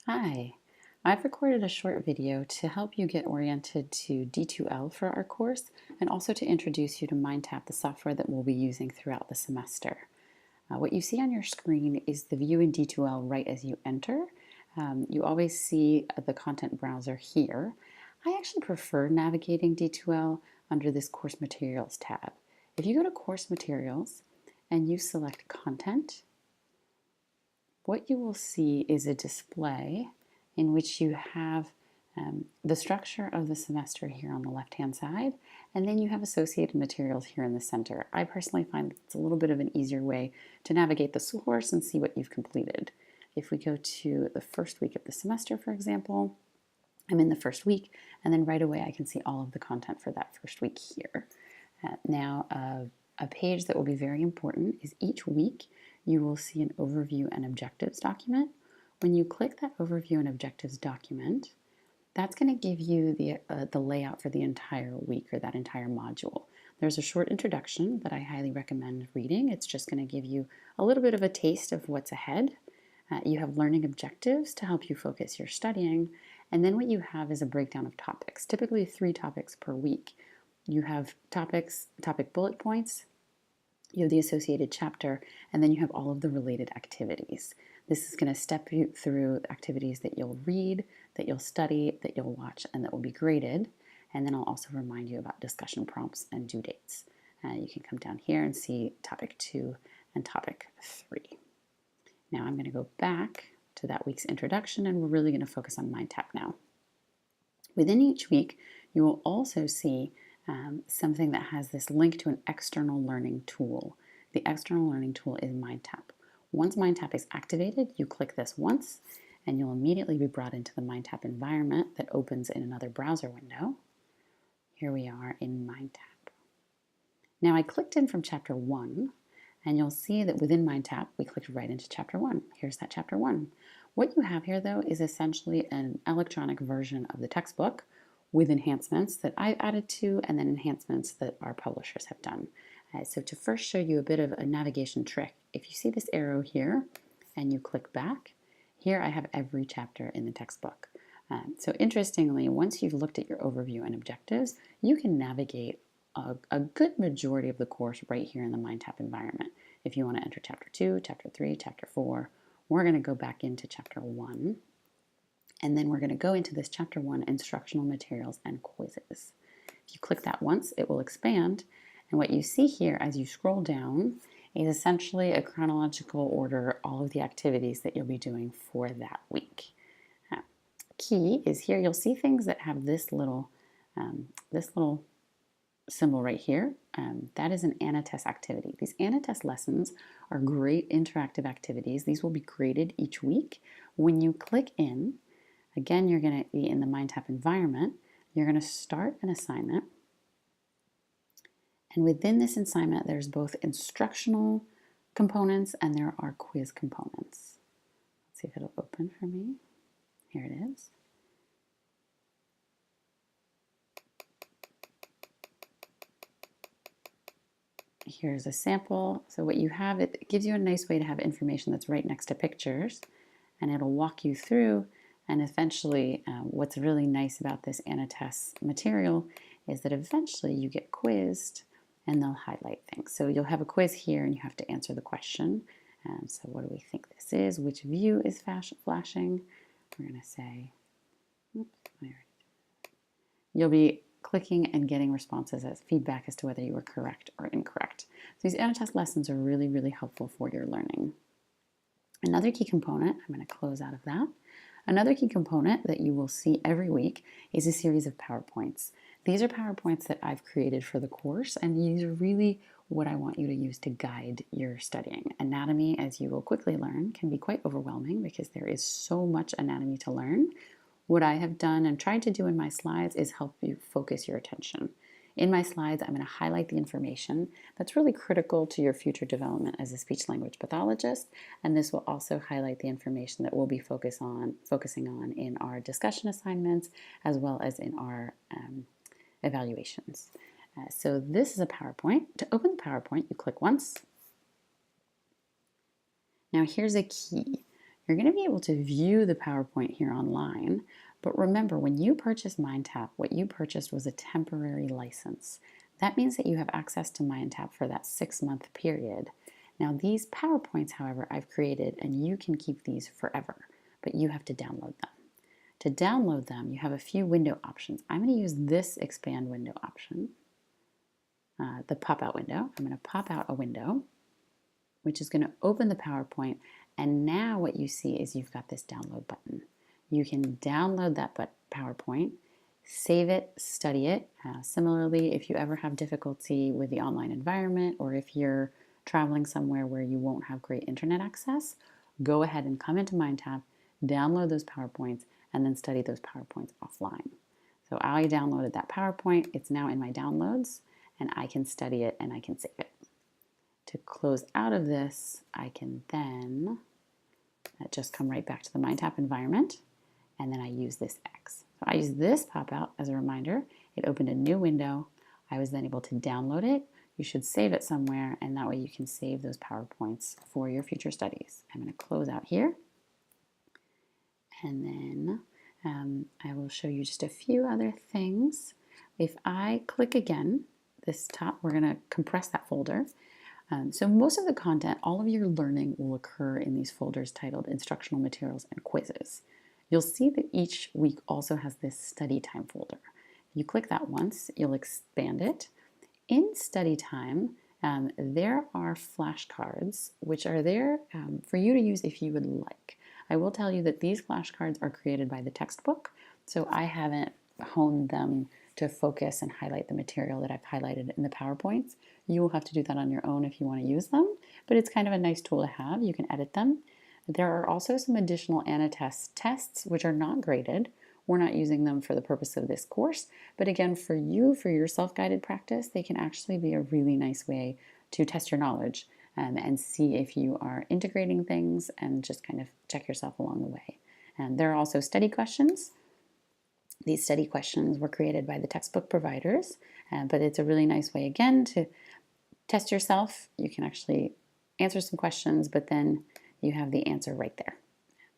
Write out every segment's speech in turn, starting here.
Hi, I've recorded a short video to help you get oriented to D2L for our course and also to introduce you to MindTap, the software that we'll be using throughout the semester. What you see on your screen is the view in D2L right as you enter. You always see the content browser here. I actually prefer navigating D2L under this Course Materials tab. If you go to Course Materials and you select Content, what you will see is a display in which you have the structure of the semester here on the left-hand side, and then you have associated materials here in the center. I personally find it's a little bit of an easier way to navigate the course and see what you've completed. If we go to the first week of the semester, for example, I'm in the first week, and then right away I can see all of the content for that first week here. A page that will be very important is each week you will see an overview and objectives document. When you click that overview and objectives document, that's going to give you the layout for the entire week or that entire module. There's a short introduction that I highly recommend reading. It's just going to give you a little bit of a taste of what's ahead. You have learning objectives to help you focus your studying, and then what you have is a breakdown of topics, typically 3 topics per week. You have topic bullet points, you have the associated chapter, and then you have all of the related activities. This is going to step you through activities that you'll read, that you'll study, that you'll watch, and that will be graded. And then I'll also remind you about discussion prompts and due dates. You can come down here and see topic 2 and topic 3. Now I'm going to go back to that week's introduction, and we're really going to focus on MindTap now. Within each week, you will also see something that has this link to an external learning tool. The external learning tool is MindTap. Once MindTap is activated, you click this once, and you'll immediately be brought into the MindTap environment that opens in another browser window. Here we are in MindTap. Now I clicked in from chapter 1, and you'll see that within MindTap, we clicked right into chapter 1. Here's that chapter 1. What you have here, though, is essentially an electronic version of the textbook with enhancements that I've added to, and then enhancements that our publishers have done. So to first show you a bit of a navigation trick, if you see this arrow here and you click back, here I have every chapter in the textbook. So interestingly, once you've looked at your overview and objectives, you can navigate a good majority of the course right here in the MindTap environment. If you want to enter chapter 2, chapter 3, chapter 4, we're going to go back into chapter 1. And then we're going to go into this chapter 1, instructional materials and quizzes. If you click that once, it will expand. And what you see here as you scroll down is essentially a chronological order, all of the activities that you'll be doing for that week. Key is here, you'll see things that have this little symbol right here. That is an ANATEST activity. These ANATEST lessons are great interactive activities. These will be graded each week. When you click in, again, you're going to be in the MindTap environment. You're going to start an assignment. And within this assignment, there's both instructional components and there are quiz components. Let's see if it'll open for me. Here it is. Here's a sample. So what you have, it gives you a nice way to have information that's right next to pictures, and it'll walk you through. And eventually, what's really nice about this ANATEST material is that eventually you get quizzed and they'll highlight things. So you'll have a quiz here and you have to answer the question. So what do we think this is? Which view is flashing? We're going to say, you'll be clicking and getting responses as feedback as to whether you were correct or incorrect. So these ANATEST lessons are really, really helpful for your learning. Another key component, I'm going to close out of that. Another key component that you will see every week is a series of PowerPoints. These are PowerPoints that I've created for the course, and these are really what I want you to use to guide your studying. Anatomy, as you will quickly learn, can be quite overwhelming because there is so much anatomy to learn. What I have done and tried to do in my slides is help you focus your attention. In my slides, I'm going to highlight the information that's really critical to your future development as a speech-language pathologist, and this will also highlight the information that we'll be focusing on in our discussion assignments as well as in our evaluations. So this is a PowerPoint. To open the PowerPoint, you click once. Now here's a key. You're going to be able to view the PowerPoint here online, but remember, when you purchased MindTap, what you purchased was a temporary license. That means that you have access to MindTap for that 6-month period. Now, these PowerPoints, however, I've created, and you can keep these forever, but you have to download them. To download them, you have a few window options. I'm going to use this expand window option, the pop-out window. I'm going to pop out a window, which is going to open the PowerPoint, and now what you see is you've got this download button. You can download that PowerPoint, save it, study it. Similarly, if you ever have difficulty with the online environment, or if you're traveling somewhere where you won't have great internet access, go ahead and come into MindTap, download those PowerPoints, and then study those PowerPoints offline. So I downloaded that PowerPoint. It's now in my downloads, and I can study it and I can save it. To close out of this, I can then just come right back to the MindTap environment, and then I use this X. So I use this pop-out as a reminder. It opened a new window. I was then able to download it. You should save it somewhere, and that way you can save those PowerPoints for your future studies. I'm going to close out here, and then I will show you just a few other things. If I click again, this top, we're going to compress that folder. So most of the content, all of your learning will occur in these folders titled Instructional Materials and Quizzes. You'll see that each week also has this study time folder. If you click that once, you'll expand it. In study time, there are flashcards, which are there for you to use if you would like. I will tell you that these flashcards are created by the textbook, so I haven't honed them to focus and highlight the material that I've highlighted in the PowerPoints. You will have to do that on your own if you want to use them, but it's kind of a nice tool to have. You can edit them. There are also some additional ANNOTEST tests, which are not graded. We're not using them for the purpose of this course, but again, for you, for your self-guided practice, they can actually be a really nice way to test your knowledge and see if you are integrating things and just kind of check yourself along the way. And there are also study questions. These study questions were created by the textbook providers, but it's a really nice way, again, to test yourself. You can actually answer some questions, but then you have the answer right there.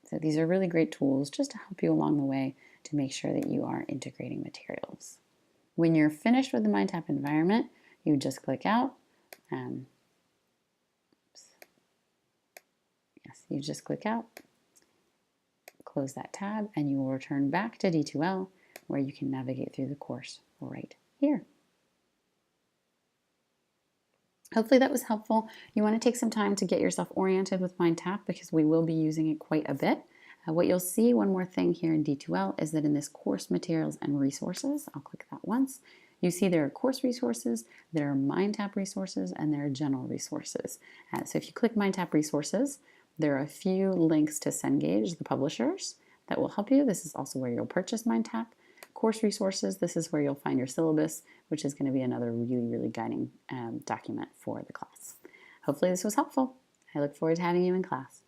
So these are really great tools just to help you along the way to make sure that you are integrating materials. When you're finished with the MindTap environment, you just click out. You just click out, close that tab, and you will return back to D2L, where you can navigate through the course right here. Hopefully that was helpful. You want to take some time to get yourself oriented with MindTap because we will be using it quite a bit. What you'll see, one more thing here in D2L, is that in this course materials and resources, I'll click that once, you see there are course resources, there are MindTap resources, and there are general resources. So if you click MindTap resources, there are a few links to Cengage, the publishers, that will help you. This is also where you'll purchase MindTap. Course resources, this is where you'll find your syllabus, which is going to be another really, really guiding document for the class. Hopefully this was helpful. I look forward to having you in class.